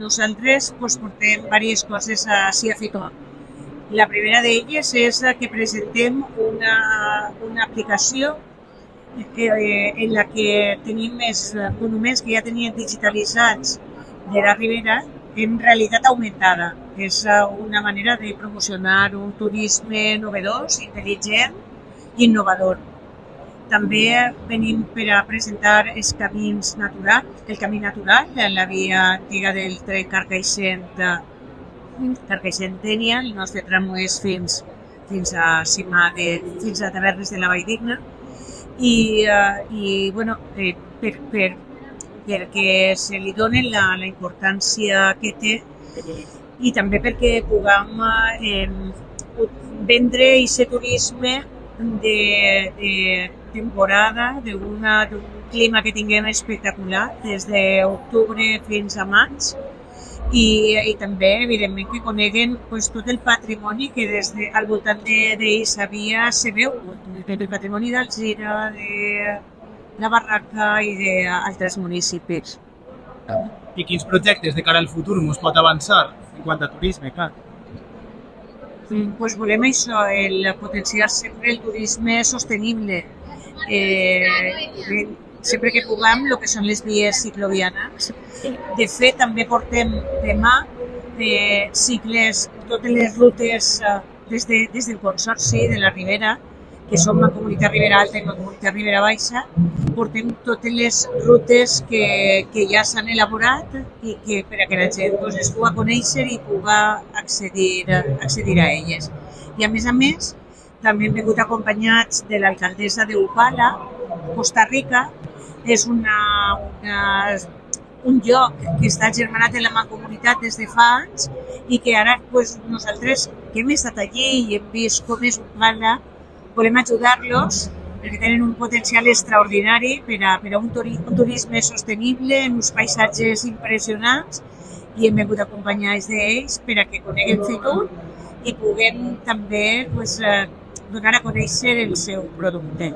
nosaltres portem diverses coses així a Fitor. La primera d'elles és que presentem una aplicació en la que tenim els monuments que ja tenien digitalitzats de la Ribera en realitat augmentada. És una manera de promocionar un turisme novedós, intel·ligent i innovador. També venim per a presentar els camins naturals, el camí natural, la via antiga del tren Carcaixent-Dénia, el nostre tram és fins a Tavernes de la Valldigna. Perquè se li donen la importància que té i també perquè puguem vendre aquest turisme de temporada, d'un clima que tinguem espectacular des d'octubre fins a maig i també, evidentment, que coneguen tot el patrimoni que al voltant d'eixa via se veu, el patrimoni d'Alzira, de la Barraca i d'altres municipis. I quins projectes de cara al futur ens pot avançar en quant a turisme, clar? Volem això, potenciar sempre el turisme sostenible. Sempre que puguem, el que són les vies ciclovianes. De fet, també portem demà cicles, totes les rutes des del Consorci de la Ribera, que som la Comunitat Ribera Alta i la Comunitat Ribera Baixa, portem totes les rutes que ja s'han elaborat i que per a que la gent es pugui conèixer i pugui accedir a elles. I a més, també hem vingut acompanyats de l'alcaldessa d'Upala, Costa Rica. És un lloc que està germanat en la mancomunitat des de fa anys i que ara nosaltres que hem estat allí i hem vist com és Upala, volem ajudar-los perquè tenen un potencial extraordinari per a un turisme sostenible, en uns paisatges impressionants i hem vingut acompanyats d'ells per a que coneguen Fitur i puguem també donar a conèixer el seu producte.